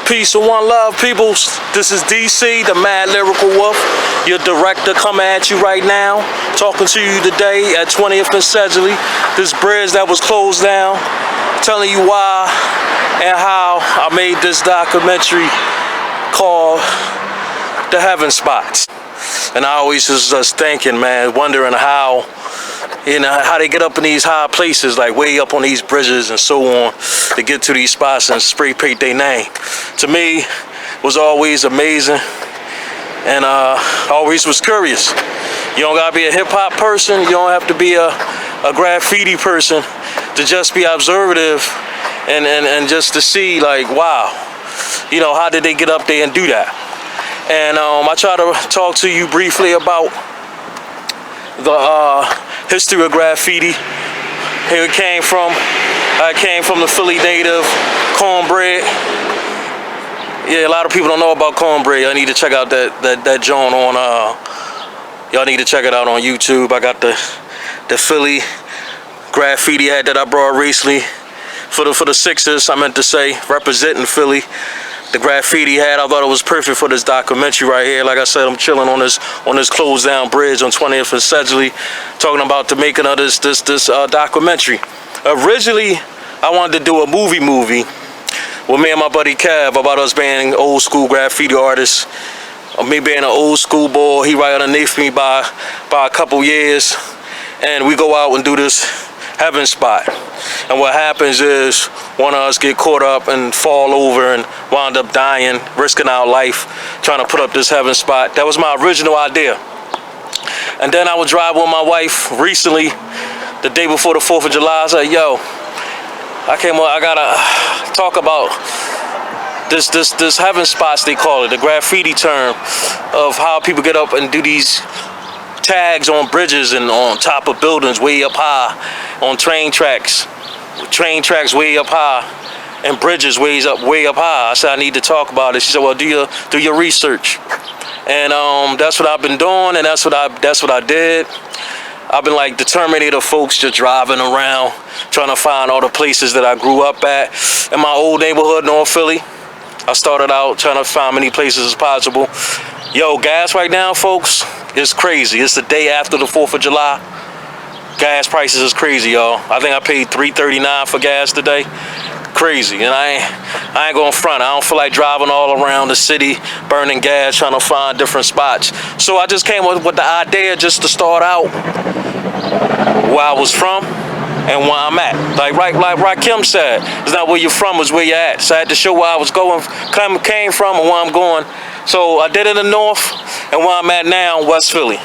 Peace and one love, peoples. This is DC, the Mad Lyrical Wolf, your director, coming at you right now, talking to you today at 20th and Sedgley, this bridge that was closed down, telling you why and how I made this documentary called The Heaven Spots. And I always was just thinking, man, wondering how, how they get up in these high places, like way up on these bridges and so on, to get to these spots and spray paint their name. To me, it was always amazing, and always was curious. You don't gotta be a hip hop person, you don't have to be a graffiti person to just be observative and just to see, like, wow, how did they get up there and do that? And I try to talk to you briefly about the history of graffiti. Here it came from. I came from the Philly native, Cornbread. Yeah, a lot of people don't know about Cornbread. I need to check out that joint on. Y'all need to check it out on YouTube. I got the Philly graffiti hat that I brought recently for the Sixers. I meant to say, representing Philly. The graffiti hat, I thought it was perfect for this documentary right here. Like I said, I'm chilling on this closed down bridge on 20th and Sedgley, talking about the making of this documentary. Originally, I wanted to do a movie with me and my buddy Kev about us being old school graffiti artists. Me being an old school boy, he right underneath me by a couple years, and we go out and do this Heaven Spot. And what happens is one of us get caught up and fall over and wind up dying, risking our life trying to put up this Heaven Spot. That was my original idea. And then I was driving with my wife recently, the day before the 4th of July. I said, yo, I gotta talk about this Heaven Spots, they call it, the graffiti term of how people get up and do these tags on bridges and on top of buildings way up high, on train tracks way up high, and bridges way up high. I said I need to talk about it. She said, well, do your research. And that's what I've been doing, and that's what I did. I've been like the Terminator folks, just driving around trying to find all the places that I grew up at in my old neighborhood, North Philly. I started out trying to find many places as possible. Yo, gas right now, folks, is crazy. It's the day after the 4th of July. Gas prices is crazy, y'all. I think I paid $3.39 for gas today. Crazy. And I ain't gonna front. I don't feel like driving all around the city, burning gas, trying to find different spots. So I just came up with the idea just to start out where I was from and where I'm at. Like Rakim said, it's not where you're from, it's where you're at. So I had to show where I was came from and where I'm going. So I did it in the north, and where I'm at now, West Philly.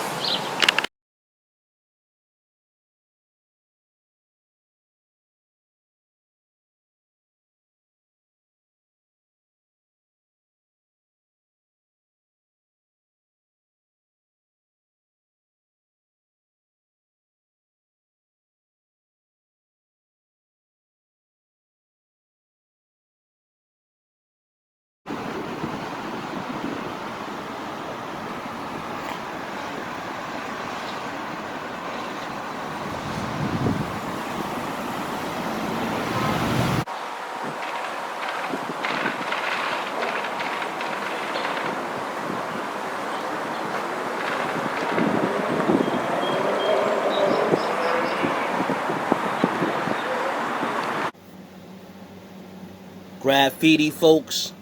Graffiti folks,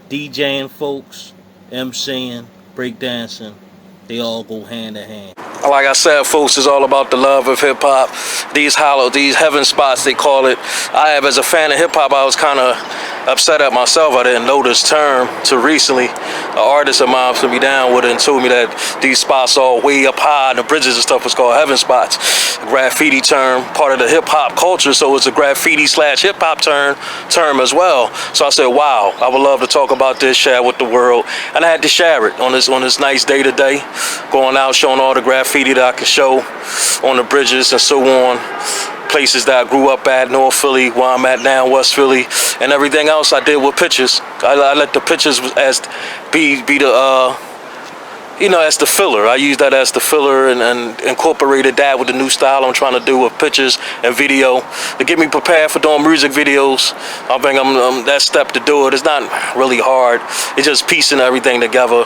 DJing folks, MCing, breakdancing, they all go hand in hand. Like I said, folks, it's all about the love of hip-hop. These Heaven Spots, they call it. As a fan of hip-hop, I was kind of upset at myself. I didn't know this term till recently. An artist of mine put me down with it and told me that these spots all way up high, and the bridges and stuff was called Heaven Spots. A graffiti term, part of the hip-hop culture, so it's a graffiti/hip-hop term as well. So I said, wow, I would love to talk about this, share with the world. And I had to share it on this nice day today, going out, showing all the graffiti that I can show on the bridges and so on, places that I grew up at, North Philly, where I'm at now, West Philly, and everything else I did with pictures. I let the pictures be the you know, as the filler. I use that as the filler and incorporated that with the new style I'm trying to do with pictures and video to get me prepared for doing music videos. I think I'm that step to do it. It's not really hard. It's just piecing everything together.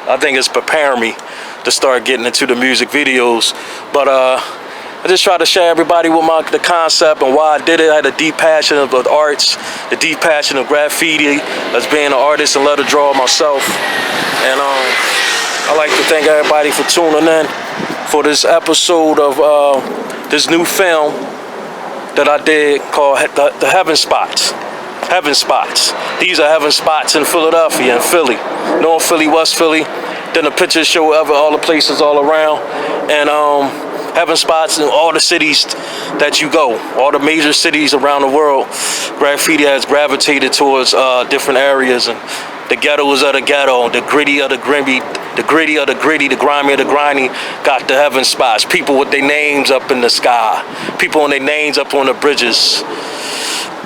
I think it's preparing me to start getting into the music videos. But I just try to share everybody with the concept and why I did it. I had a deep passion of the arts, the deep passion of graffiti, as being an artist and letter drawer myself. And I like to thank everybody for tuning in for this episode of this new film that I did called the Heaven Spots. Heaven Spots. These are heaven spots in Philadelphia and Philly. North Philly, West Philly. Then the pictures show all the places all around. And heaven spots in all the cities that you go, all the major cities around the world. Graffiti has gravitated towards different areas, and the ghettos of the ghetto, the gritty of the gritty, the gritty of the gritty, the grimy of the grimy, got the heaven spots. People with their names up in the sky, people with their names up on the bridges,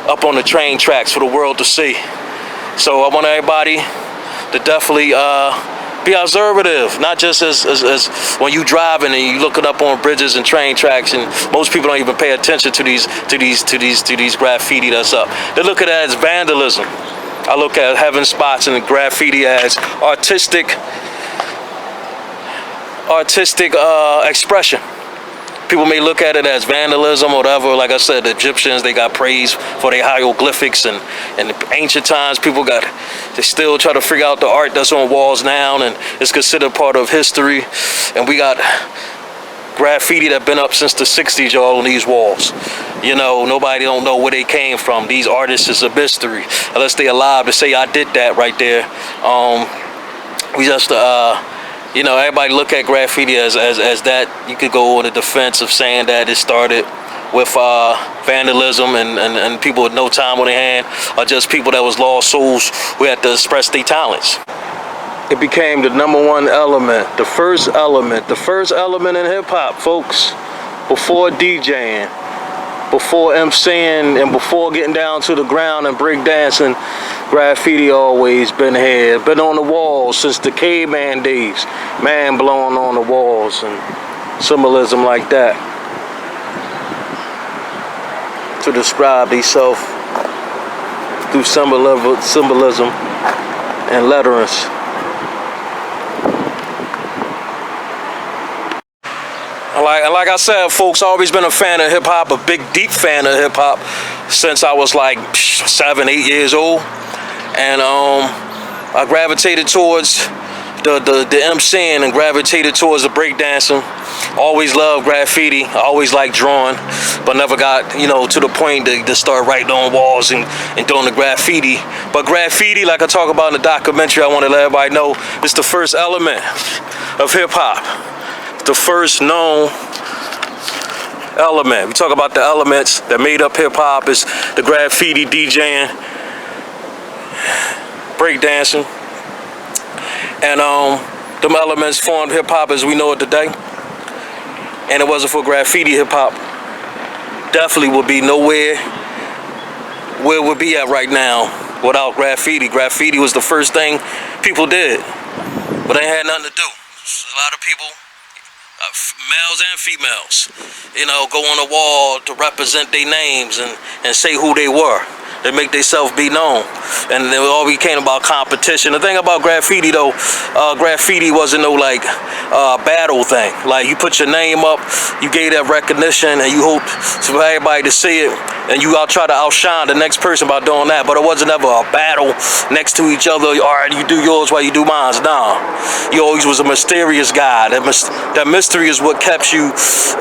up on the train tracks for the world to see. So I want everybody to definitely be observative, not just as when you driving and you looking up on bridges and train tracks, and most people don't even pay attention to these graffiti that's up. They look at it as vandalism. I look at heaven spots and graffiti as artistic expression. People may look at it as vandalism or whatever. Like I said, the Egyptians, they got praised for their hieroglyphics, and in the ancient times, they still try to figure out the art that's on walls now, and it's considered part of history. And we got graffiti that been up since the 60s, y'all, on these walls. You know, nobody don't know where they came from. These artists is a mystery, unless they alive to say I did that right there. We just you know, everybody look at graffiti as that. You could go on the defense of saying that it started with vandalism and people with no time on their hand, or just people that was lost souls who had to express their talents. It became the #1 element, the first element in hip hop, folks. Before DJing, before MCing, and before getting down to the ground and breakdancing, graffiti always been here, been on the walls since the caveman days. Man blowing on the walls and symbolism like that to describe themselves through symbolism and letterings. Like I said, folks, I've always been a fan of hip hop, a big, deep fan of hip hop since I was like 7, 8 years old. And I gravitated towards the MCing and gravitated towards the breakdancing. Always loved graffiti. I always liked drawing, but never got, you know, to the point to start writing on walls and doing the graffiti. But graffiti, like I talk about in the documentary, I want to let everybody know, it's the first element of hip hop. The first known element. We talk about the elements that made up hip hop is the graffiti, DJing, breakdancing, and them elements formed hip hop as we know it today. And it wasn't for graffiti, hip hop definitely would be nowhere where it would be at right now without graffiti. Graffiti was the first thing people did, but they had nothing to do. A lot of people, males and females, you know, go on the wall to represent their names and say who they were. They make themselves be known, and it all became about competition. The thing about graffiti, though, graffiti wasn't no like battle thing. Like you put your name up, you gave that recognition, and you hope for everybody to see it, and you try to outshine the next person by doing that. But it wasn't ever a battle next to each other. All right, you do yours while you do mine. Nah, you always was a mysterious guy. That mystery is what kept you,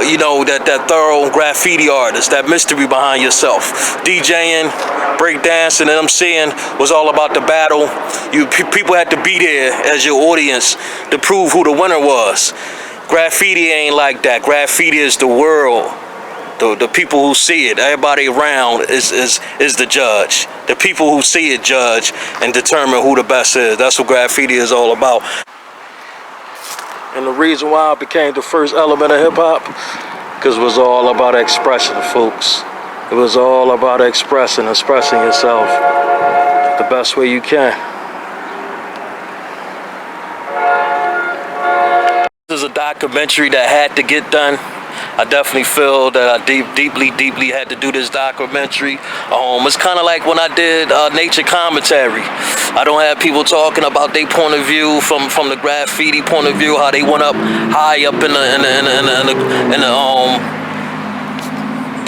you know, that thorough graffiti artist. That mystery behind yourself. DJing, breakdancing, and MCing was all about the battle. People had to be there as your audience to prove who the winner was. Graffiti ain't like that. Graffiti is the world. The people who see it, everybody around is the judge. The people who see it judge and determine who the best is. That's what graffiti is all about. And the reason why it became the first element of hip hop, because it was all about expression, folks. It was all about expressing yourself the best way you can. documentary that had to get done. I definitely feel that I deeply had to do this documentary. It's kind of like when I did nature commentary. I don't have people talking about their point of view from the graffiti point of view, how they went up high up in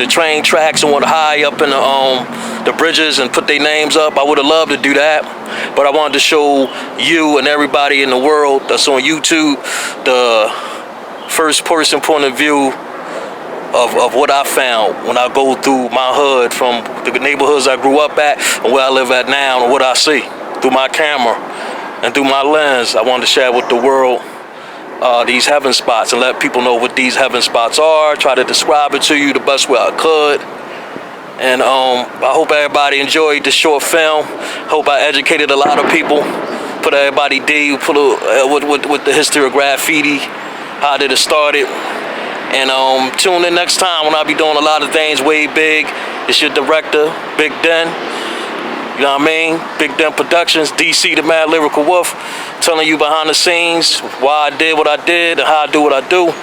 the train tracks and went high up in the bridges and put their names up. I would have loved to do that, but I wanted to show you and everybody in the world that's on YouTube the first person point of view of what I found when I go through my hood, from the neighborhoods I grew up at and where I live at now, and what I see through my camera and through my lens. I wanted to share with the world these heaven spots and let people know what these heaven spots are, try to describe it to you the best way I could. And I hope everybody enjoyed the short film. Hope I educated a lot of people, put everybody deep with the history of graffiti, how did it started. And tune in next time when I'll be doing a lot of things way big. It's your director, Big Den. You know what I mean? Big Den Productions, DC the Mad Lyrical Wolf, telling you behind the scenes why I did what I did and how I do what I do.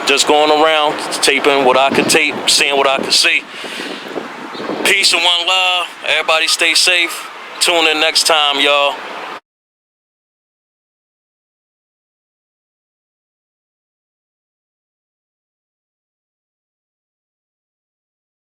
Just going around, taping what I could tape, seeing what I could see. Peace and one love. Everybody stay safe. Tune in next time, y'all.